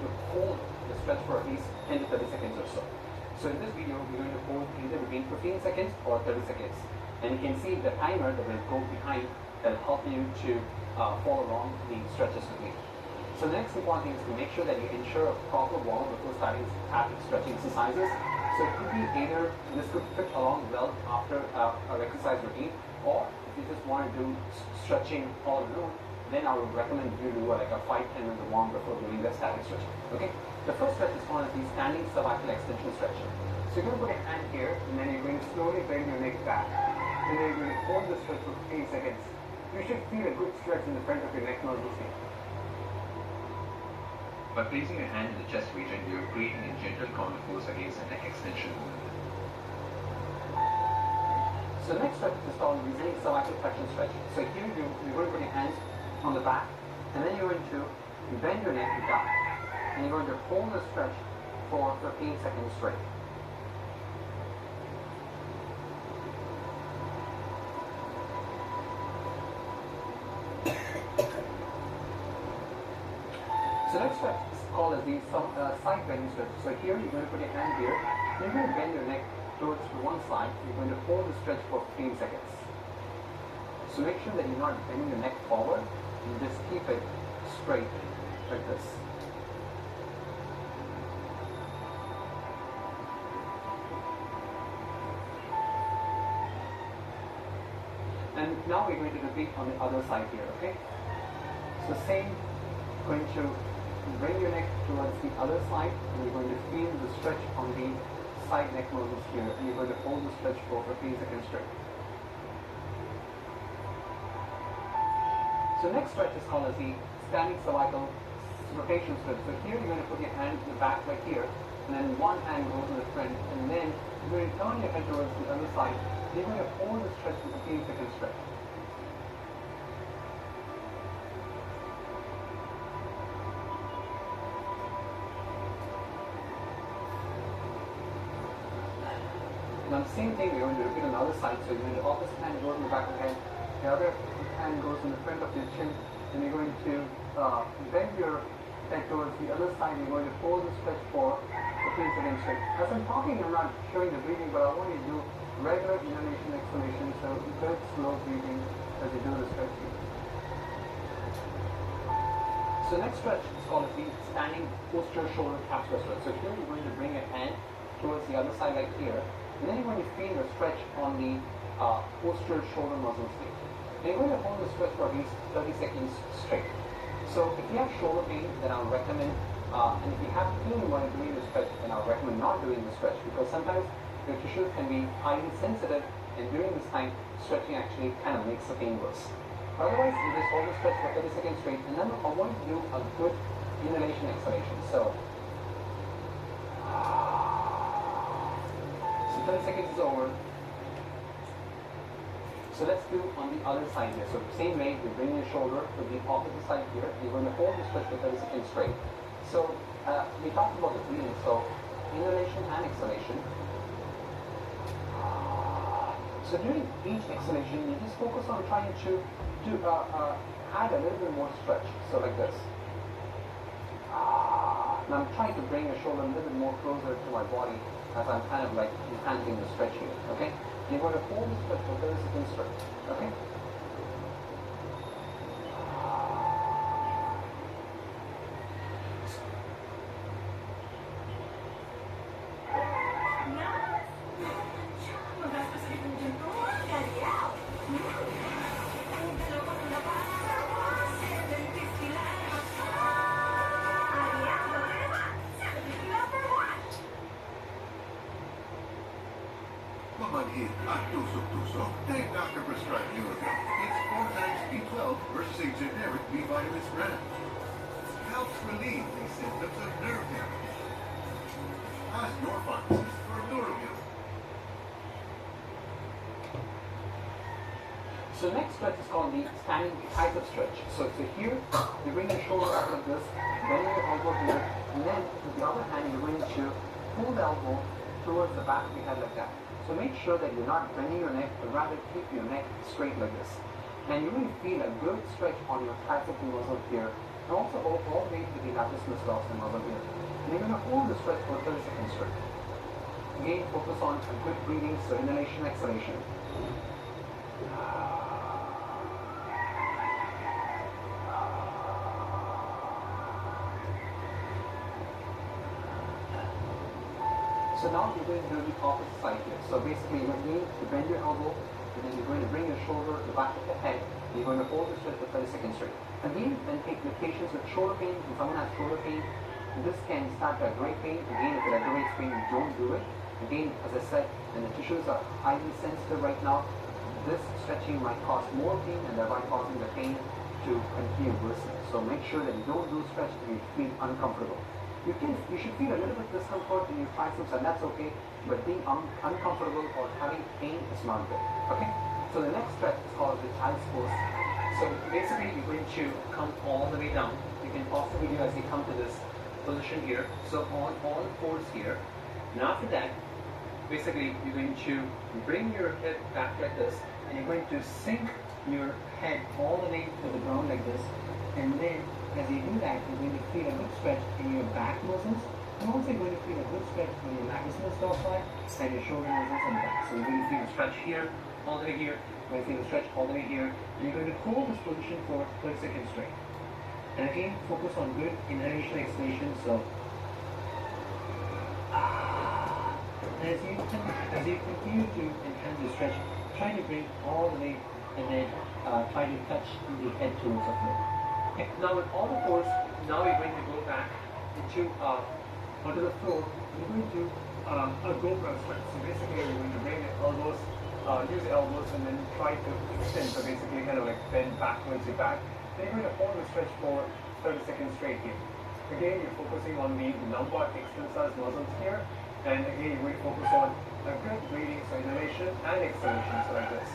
going to hold the stretch for at least 10 to 30 seconds or so. So in this video, we're going to hold either between 15 seconds or 30 seconds. And you can see the timer that will go behind that will help you to follow along the stretches with me. So the next important thing is to make sure that you ensure a proper warm before starting active stretching exercises. So it could be either this could fit along well after our exercise routine, or if you just want to do stretching all alone, then I would recommend you do like a 5-10 minute warm before doing the static stretching. Okay. The first stretch is called the standing cervical extension stretch. So you're going to put your hand here, and then you're going to slowly bend your neck back. And then you're going to hold the stretch for 15 seconds. You should feel a good stretch in the front of your neck muscles here. By placing your hand in the chest region, you're creating a gentle counter force against the neck extension movement. So the next stretch is called the cervical flexion stretch. So here you're going to put your hands on the back, and then you're going to bend your neck down. And you're going to hold the stretch for 15 seconds straight. So next stretch is called as the side bending stretch. So here you're going to put your hand here, and you're going to bend your neck towards one side. You're going to hold the stretch for 15 seconds. So make sure that you're not bending your neck forward, and just keep it straight like this. And now we're going to repeat on the other side here, okay? So same, going to bring your neck towards the other side, and you're going to feel the stretch on the side neck muscles here, and you're going to hold the stretch for 15 seconds straight. So next stretch is called as the standing cervical rotation stretch. So here you're going to put your hand in the back like here, and then one hand goes in the front, and then you're going to turn your head towards the other side, and you're going to hold the stretch for 15 seconds straight. Now the same thing we're going to repeat on the other side. So you're going to opposite hand goes in the back of the head, the other hand goes in the front of your chin, and you're going to bend your head towards the other side. You're going to hold the stretch for 15 seconds straight. As I'm talking, I'm not showing the breathing, but I want you to do regular inhalation, exhalation, so good slow breathing as you do the stretching. So next stretch is called the standing posterior shoulder capsular stretch. So here you're going to bring your hand towards the other side like here, and then you're going to feel the stretch on the posterior shoulder muscles here. And you're going to hold the stretch for at least 30 seconds straight. So if you have shoulder pain, then I would recommend, and if you have pain while doing the stretch, then I would recommend not doing the stretch, because sometimes your tissues can be highly sensitive, and during this time, stretching actually kind of makes the pain worse. Otherwise, you just hold the stretch for 30 seconds straight, and then I want you to do a good inhalation exhalation. So 30 seconds is over. So let's do on the other side here. So same way, you bring your shoulder to the opposite side here. You're going to hold the stretch for 30 seconds straight. So we talked about the breathing. So inhalation and exhalation. So during each exhalation, you just focus on trying to add a little bit more stretch. So like this. Now I'm trying to bring your shoulder a little bit more closer to my body as I'm kind of like enhancing the stretch here, okay? You're going to hold the stretch for 30 seconds straight, okay? Pamangkin at tusok-tusok. Thank Dr. prescribed Nurofen. It's 4 times B12 versus a generic B vitamins brand. Helps relieve the symptoms of nerve damage. Ask your pharmacist for Nurofen. So the next stretch is called the standing tricep stretch. So here, you bring your shoulder up like this, bend your elbow here, and then with the other hand, you're going to pull the elbow towards the back of your head like that. So make sure that you're not bending your neck, but rather keep your neck straight like this. And you will feel a good stretch on your tricep muscle here and also all the way to the latissimus dorsi muscle here. And you're going to hold the stretch for 30 seconds straight. Again, focus on a good breathing, so inhalation, exhalation. So now you're going to do the opposite side here. So basically, you're going to bend your elbow, and then you're going to bring your shoulder to the back of the head, and you're going to hold the stretch for 30 seconds straight. Again, when patients with shoulder pain, if someone has shoulder pain, this can start to aggravate pain. Again, if it aggravates pain, don't do it. Again, as I said, when the tissues are highly sensitive right now, this stretching might cause more pain and thereby causing the pain to continue worsening. So make sure that you don't do stretch if you feel uncomfortable. You should feel a little bit discomfort in your triceps, and that's okay, but being uncomfortable or having pain is not good. Okay? So the next stretch is called the child's pose. So basically you're going to come all the way down. You can pause the video as you come to this position here. So on all fours here. And after that, basically you're going to bring your head back like this, and you're going to sink your head all the way to the ground like this, and then as you do that, you're going to feel a good stretch in your back muscles, and also you're going to feel a good stretch in your latissimus dorsi and your shoulder muscles and back. So you're going to feel a stretch here, all the way here, you're going to feel a stretch all the way here, and you're going to hold this position for 30 seconds straight. And again, focus on good inhalation, exhalation. So as you continue to enhance your stretch, try to bring all the way and then try to touch the head towards the floor. Okay. Now with all the fours, now we're going to go back into onto the floor. We're going to a GoPro stretch. So basically you're going to bring the elbows, use the elbows and then try to extend. So basically kind of like bend backwards your back. Then you're going to hold the stretch for 30 seconds straight here. Again, you're focusing on the lumbar extensors muscles here. And again, you're going to focus on a good breathing, so inhalation and exhalation, so like this.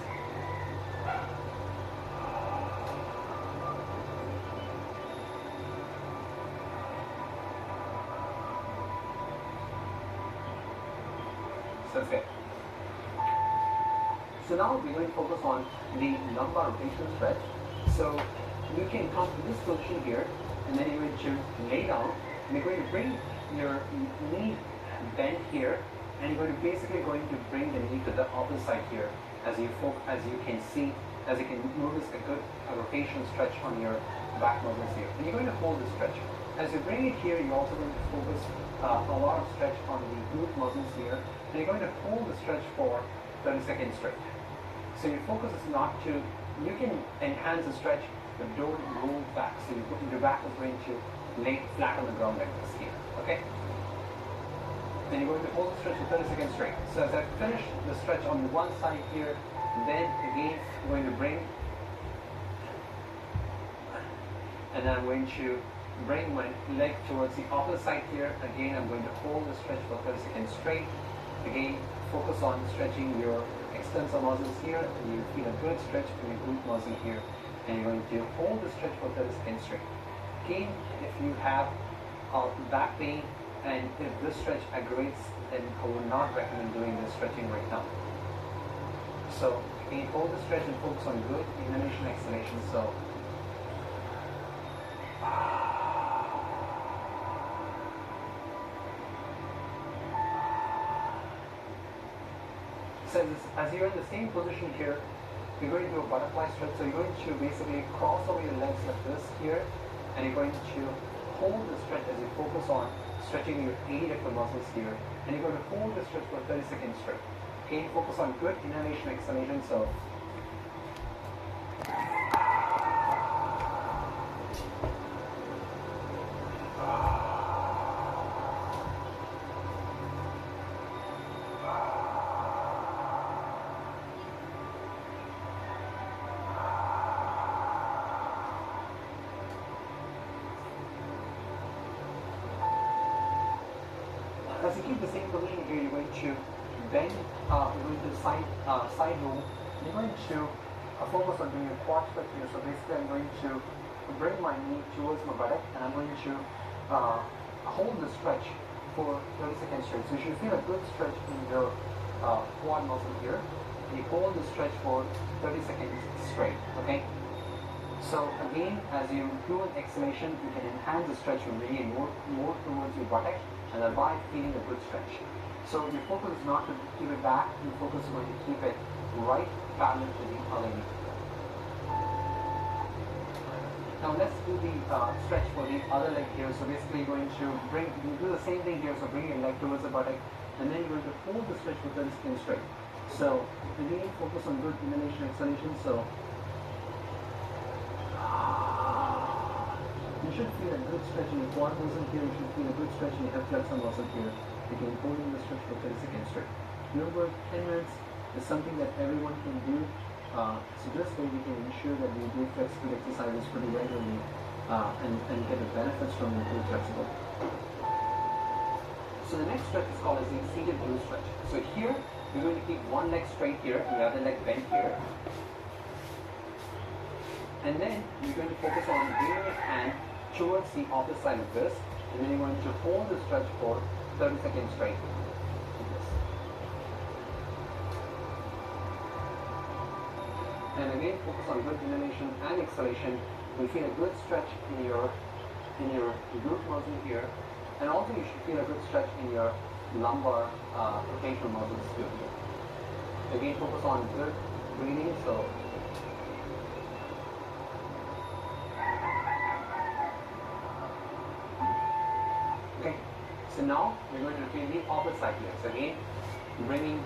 So that's it. So now we're going to focus on the lumbar rotation stretch. So you can come to this position here, and then you're going to lay down, and you're going to bring your knee bend here, and you're basically going to bring the knee to the opposite side here, as you can see, as you can notice a good rotation stretch on your back muscles here. And you're going to hold the stretch. As you bring it here, you're also going to focus a lot of stretch on the glute muscles here, and you're going to hold the stretch for 30 seconds straight. So your focus is not to, you can enhance the stretch, but don't move back. So your back is going to lay flat on the ground like this here. Okay? Then you're going to hold the stretch for 30 seconds straight. So as I finish the stretch on the one side here, then again I'm going to bring, and I'm going to bring my leg towards the opposite side here. Again, I'm going to hold the stretch for 30 seconds straight. Again, focus on stretching your extensor muscles here. You feel a good stretch in your glute muscle here, and you're going to hold the stretch for 30 seconds straight. Again, if you have back pain, and if this stretch aggravates, then I would not recommend doing this stretching right now. So again, hold the stretch and focus on good inhalation, exhalation. So as you're in the same position here, you're going to do a butterfly stretch. So you're going to basically cross over your legs like this here, and you're going to hold the stretch as you focus on stretching your adductor muscles here, and you're going to hold the stretch for 30 seconds straight. Okay, focus on good inhalation, exhalation. So as you keep the same position here, you're going to bend, you're going to side roll. You're going to focus on doing a quad stretch here. So basically I'm going to bring my knee towards my buttock, and I'm going to hold the stretch for 30 seconds straight. So you should feel a good stretch in your quad muscle here. You hold the stretch for 30 seconds straight, okay? So again, as you do an exhalation, you can enhance the stretch and bring it more towards your buttock, and thereby feeling a good stretch. So your focus is not to keep it back, your focus is going to keep it right parallel to the other knee. Now let's do the stretch for the other leg here. So basically you're going to do the same thing here. So bring your leg towards the buttock, and then you're going to hold the stretch with the skin straight. So again, focus on good inhalation, exhalation. So you should feel a good stretch in your quad muscle here. You should feel a good stretch in your hip flexor muscle here. Again, holding the stretch for 30 seconds straight. Remember, 10 minutes is something that everyone can do. So this way we can ensure that we do flexible exercises pretty regularly and get the benefits from being flexible. So the next stretch is called as the seated glute stretch. So here, you're going to keep one leg straight here and the other leg bent here. And then you're going to focus on bringing your hand towards the opposite side of this, and then you're going to hold the stretch for 30 seconds straight. Like this. And again, focus on good inhalation and exhalation. You'll feel a good stretch in your glute muscle here, and also you should feel a good stretch in your lumbar rotational muscles too here. Again, focus on good breathing. So So now we're going to repeat the opposite side here. So again, bringing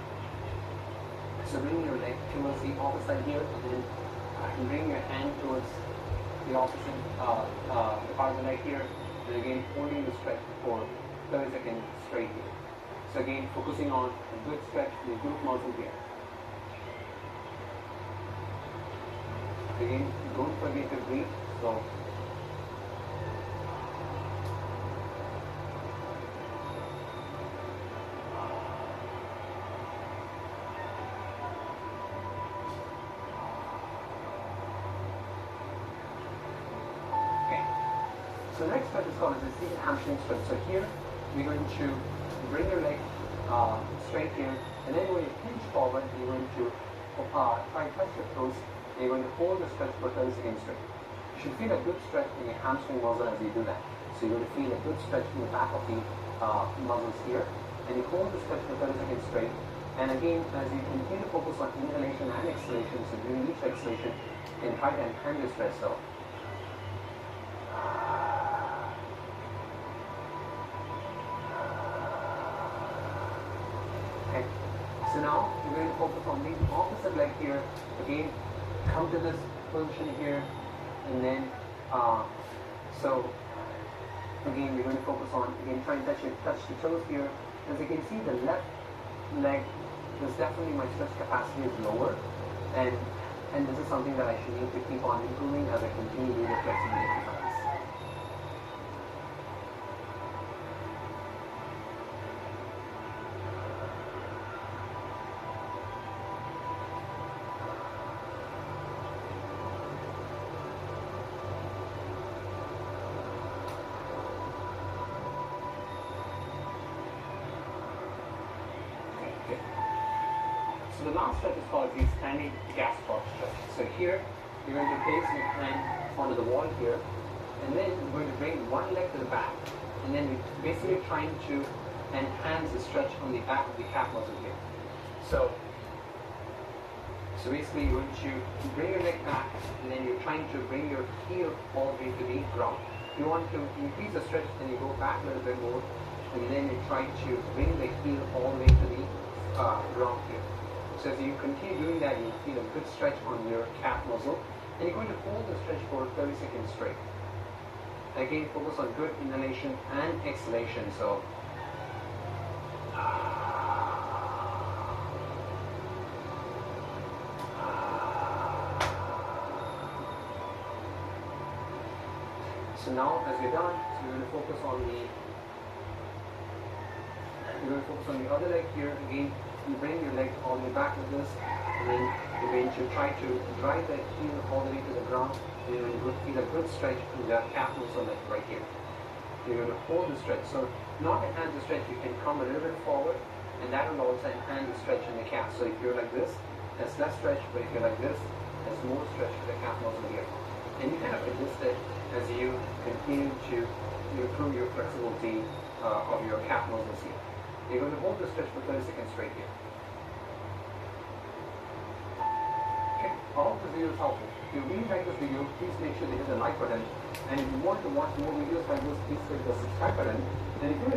your leg towards the opposite side here, and then bring your hand towards the opposite part of the leg here, and again holding the stretch for 30 seconds straight here. So again, focusing on a good stretch in the glute muscle here. Again, don't forget to breathe. So So the next stretch is called as the seated hamstring stretch. So here, we're going to bring your leg straight here, and then when you hinge forward, you're going to try and touch your toes, and you're going to hold the stretch for 30 seconds straight. You should feel a good stretch in your hamstring muscle as you do that. So you're going to feel a good stretch in the back of the muscles here, and you hold the stretch for 30 seconds straight. And again, as you continue to focus on inhalation and exhalation, so during each exhalation, you can try to enhance your stretch. So So now we're going to focus on the opposite leg here. Again, come to this position here, and then so again we're going to focus on try and touch the toes here. As you can see, the left leg is definitely my stretch capacity is lower, and this is something that I should need to keep on improving as I continue doing the flexibility exercise. So the last stretch is called the standing gas box stretch. So here, you're going to place your hand onto the wall here, and then you're going to bring one leg to the back, and then you're basically trying to enhance the stretch on the back of the calf muscle here. So basically you're going to bring your leg back, and then you're trying to bring your heel all the way to the ground. If you want to increase the stretch, then you go back a little bit more, and then you try to bring the heel all the way to the ground here. So as you continue doing that, you'll feel a good stretch on your calf muscle, and you're going to hold the stretch for 30 seconds straight. Again, focus on good inhalation and exhalation. So now as you're done, so you're going to focus on the other leg here. Again, you bring your leg all the way back with this, and then you're going to try to drive the heel all the way to the ground, and you're going to feel a good stretch in the calf muscle like right here. You're going to hold the stretch. So not enhance the stretch, you can come a little bit forward, and that will also enhance the stretch in the calf. So if you're like this, there's less stretch, but if you're like this, there's more stretch to the calf muscle here. And you kind of adjust it as you continue to improve your flexibility of your calf muscles here. You're going to hold the stretch for 30 seconds straight here. Okay, I hope this video is helpful. If you really like this video, please make sure to hit the like button. And if you want to watch more videos like this, please click the subscribe button. And if you